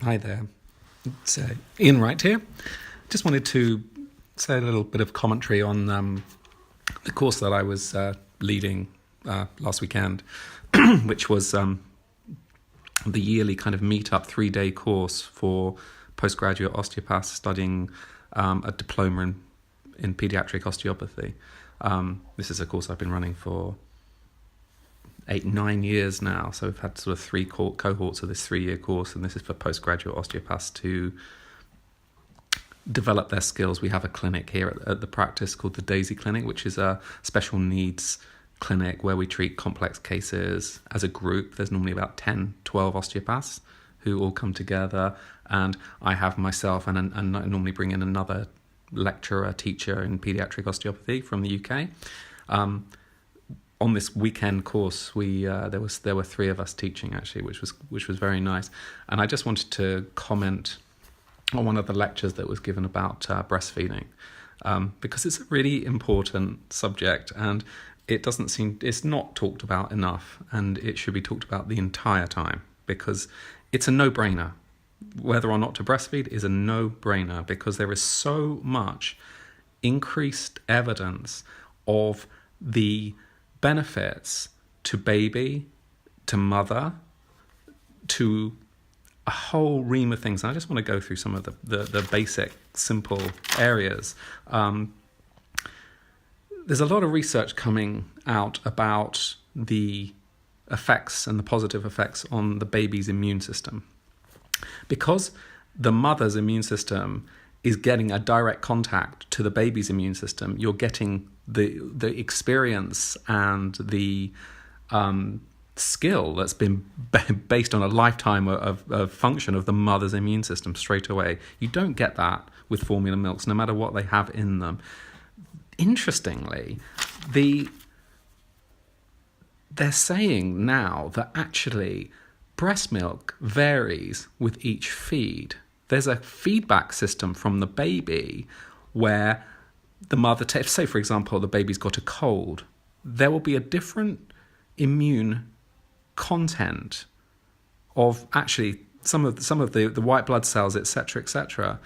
Hi there. It's Ian Wright here. Just wanted to say a little bit of commentary on the course that I was leading last weekend, which was the yearly kind of meet-up 3-day course for postgraduate osteopaths studying a diploma in pediatric osteopathy. This is a course I've been running for 8-9 years now, so we've had sort of 3 cohorts of this 3-year course, and this is for postgraduate osteopaths to develop their skills. We have a clinic here at the practice called the Daisy Clinic, which is a special needs clinic where we treat complex cases as a group. There's normally about 10-12 osteopaths who all come together, and I have myself and I normally bring in another lecturer, teacher in pediatric osteopathy from the UK. On this weekend course, there were 3 of us teaching actually, which was very nice. And I just wanted to comment on one of the lectures that was given about breastfeeding, because it's a really important subject and it's not talked about enough, and it should be talked about the entire time because it's a no-brainer. Whether or not to breastfeed is a no-brainer because there is so much increased evidence of the benefits to baby, to mother, to a whole ream of things. And I just want to go through some of the basic, simple areas. There's a lot of research coming out about the effects and the positive effects on the baby's immune system. Because the mother's immune system is getting a direct contact to the baby's immune system, you're getting the experience and the skill that's been based on a lifetime of function of the mother's immune system straight away. You don't get that with formula milks, no matter what they have in them. Interestingly, they're saying now that actually breast milk varies with each feed. There's a feedback system from the baby where the mother, say for example, the baby's got a cold, there will be a different immune content of actually some of the white blood cells, etc.,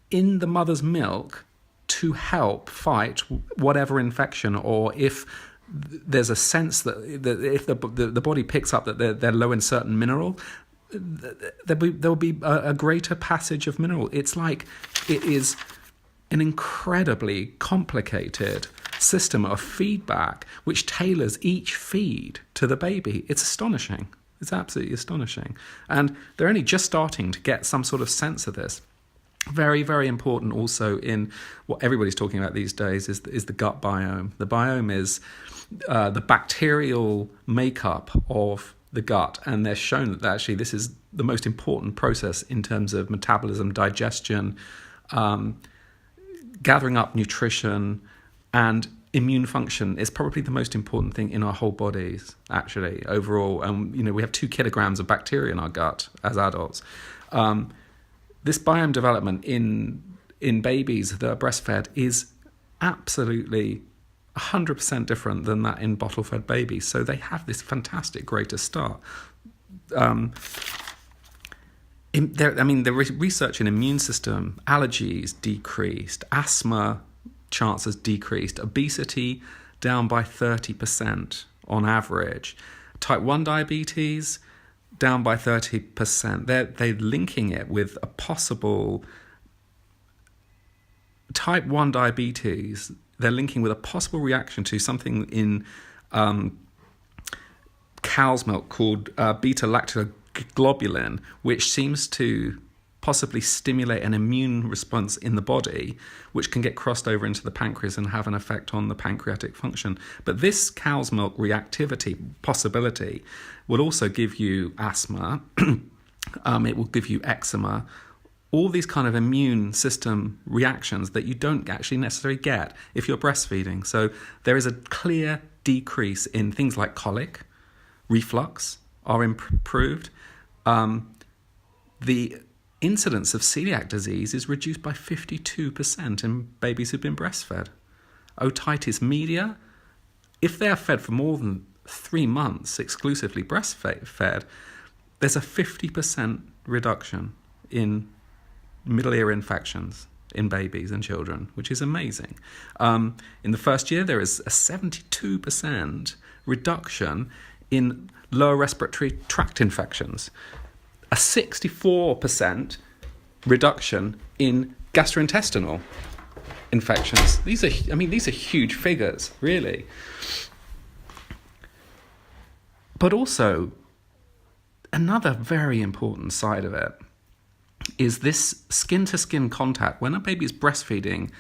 in the mother's milk to help fight whatever infection, or if there's a sense that if the body picks up that they're low in certain mineral, there will be a greater passage of mineral. It's like it is an incredibly complicated system of feedback which tailors each feed to the baby. It's astonishing. It's absolutely astonishing. And they're only just starting to get some sort of sense of this. Very, very important also in what everybody's talking about these days is the gut biome. The biome is the bacterial makeup of the gut, and they're shown that actually this is the most important process in terms of metabolism, digestion, gathering up nutrition, and immune function is probably the most important thing in our whole bodies, actually, overall. And, we have 2 kilograms of bacteria in our gut as adults. This biome development in babies that are breastfed is absolutely 100% different than that in bottle-fed babies. So they have this fantastic greater start. The research in immune system, allergies decreased, asthma chances decreased, obesity down by 30% on average, type 1 diabetes down by 30%. They're linking it with a possible type 1 diabetes. They're linking with a possible reaction to something in cow's milk called beta-lactoglobulin, which seems to possibly stimulate an immune response in the body, which can get crossed over into the pancreas and have an effect on the pancreatic function. But this cow's milk reactivity possibility will also give you asthma. It will give you eczema. All these kind of immune system reactions that you don't actually necessarily get if you're breastfeeding. So there is a clear decrease in things like colic, reflux are improved. The incidence of celiac disease is reduced by 52% in babies who've been breastfed. Otitis media, if they are fed for more than 3 months exclusively breastfed, there's a 50% reduction in middle ear infections in babies and children, which is amazing. In the first year, there is a 72% reduction in lower respiratory tract infections, a 64% reduction in gastrointestinal infections. These are huge figures, really. But also, another very important side of it is this skin-to-skin contact. When a baby's breastfeeding,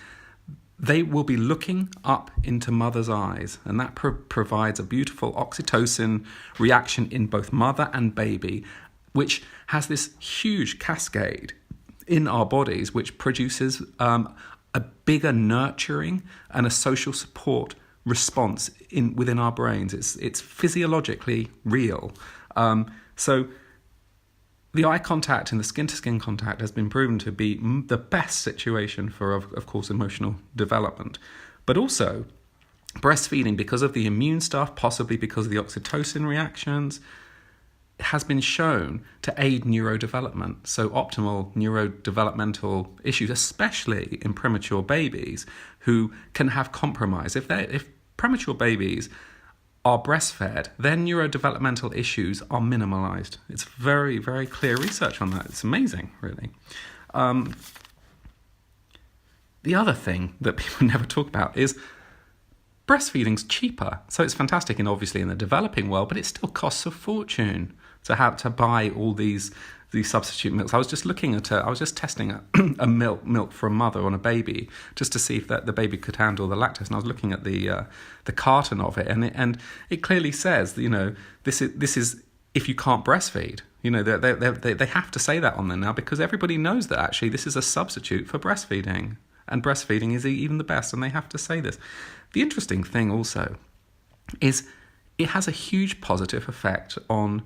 they will be looking up into mother's eyes, and that provides a beautiful oxytocin reaction in both mother and baby, which has this huge cascade in our bodies, which produces a bigger nurturing and a social support response within our brains. It's physiologically real. So the eye contact and the skin-to-skin contact has been proven to be the best situation for, of course, emotional development. But also, breastfeeding, because of the immune stuff, possibly because of the oxytocin reactions, has been shown to aid neurodevelopment. So optimal neurodevelopmental issues, especially in premature babies who can have compromise. If premature babies are breastfed, their neurodevelopmental issues are minimalized. It's very, very clear research on that. It's amazing, really. The other thing that people never talk about is breastfeeding's cheaper. So it's fantastic, and obviously in the developing world, but it still costs a fortune to have to buy all these substitute milks. I was just testing a milk for a mother on a baby, just to see if the baby could handle the lactose. And I was looking at the carton of it, and it clearly says that, this is if you can't breastfeed. They have to say that on there now, because everybody knows that actually this is a substitute for breastfeeding, and breastfeeding is even the best, and they have to say this. The interesting thing also is it has a huge positive effect on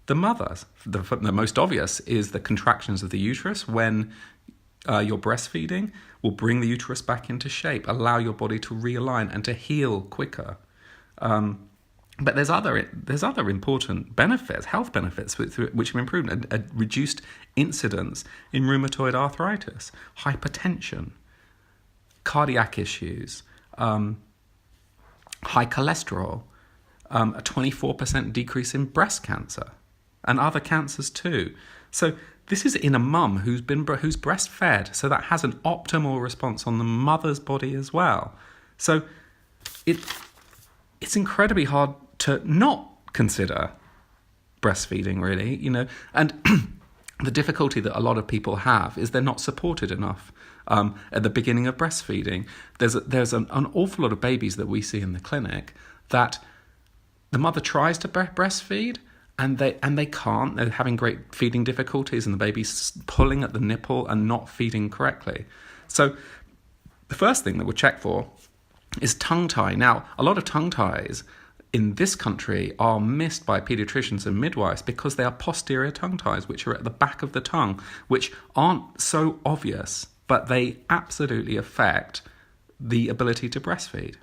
the mothers. The most obvious is the contractions of the uterus when you're breastfeeding will bring the uterus back into shape, allow your body to realign and to heal quicker. But there's other important benefits, health benefits, which have improved. A reduced incidence in rheumatoid arthritis, hypertension, cardiac issues, high cholesterol, a 24% decrease in breast cancer, and other cancers too. So this is in a mum who's breastfed, so that has an optimal response on the mother's body as well. So it's incredibly hard to not consider breastfeeding, really, and the difficulty that a lot of people have is they're not supported enough at the beginning of breastfeeding. There's an awful lot of babies that we see in the clinic that the mother tries to breastfeed, and they can't. They're having great feeding difficulties, and the baby's pulling at the nipple and not feeding correctly. So the first thing that we'll check for is tongue tie. Now, a lot of tongue ties in this country are missed by pediatricians and midwives because they are posterior tongue ties, which are at the back of the tongue, which aren't so obvious, but they absolutely affect the ability to breastfeed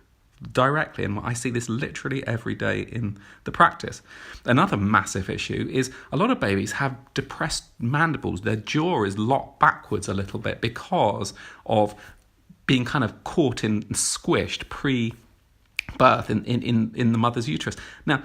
directly, and I see this literally every day in the practice. Another massive issue is a lot of babies have depressed mandibles. Their jaw is locked backwards a little bit because of being kind of caught and squished pre-birth in the mother's uterus. Now,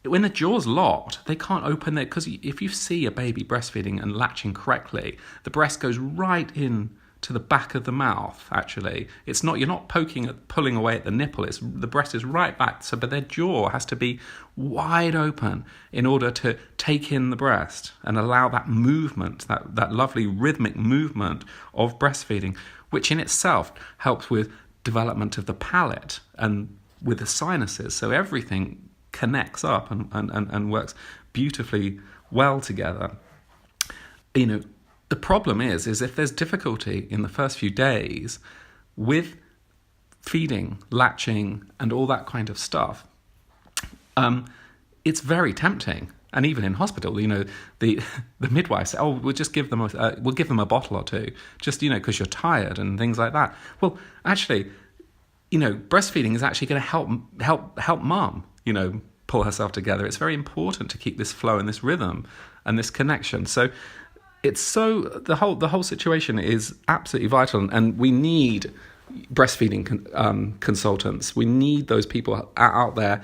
when the jaw's locked, they can't open it, because if you see a baby breastfeeding and latching correctly, the breast goes right in to the back of the mouth. Actually, you're not pulling away at the nipple. The breast is right back. But their jaw has to be wide open in order to take in the breast and allow that movement, that lovely rhythmic movement of breastfeeding, which in itself helps with development of the palate and with the sinuses. So everything connects up and works beautifully well together. The problem is if there's difficulty in the first few days with feeding, latching, and all that kind of stuff, it's very tempting. And even in hospital, the midwife say, "Oh, we'll just give them a bottle or two, just because you're tired and things like that." Well, actually, breastfeeding is actually going to help mum, pull herself together. It's very important to keep this flow and this rhythm. and this connection. So the whole situation is absolutely vital, and we need breastfeeding consultants. We need those people out there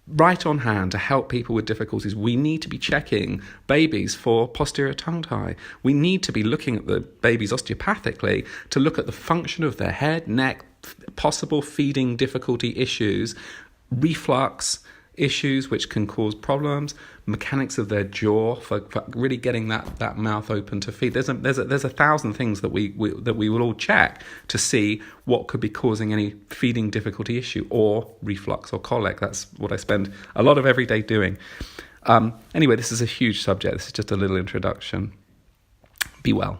right on hand to help people with difficulties. We need to be checking babies for posterior tongue tie. We need to be looking at the babies osteopathically to look at the function of their head, neck, possible feeding difficulty issues, reflux issues which can cause problems, mechanics of their jaw for really getting that mouth open to feed. There's a thousand things that we will all check to see what could be causing any feeding difficulty issue or reflux or colic. That's what I spend a lot of every day doing. Anyway, this is a huge subject. This is just a little introduction. Be well.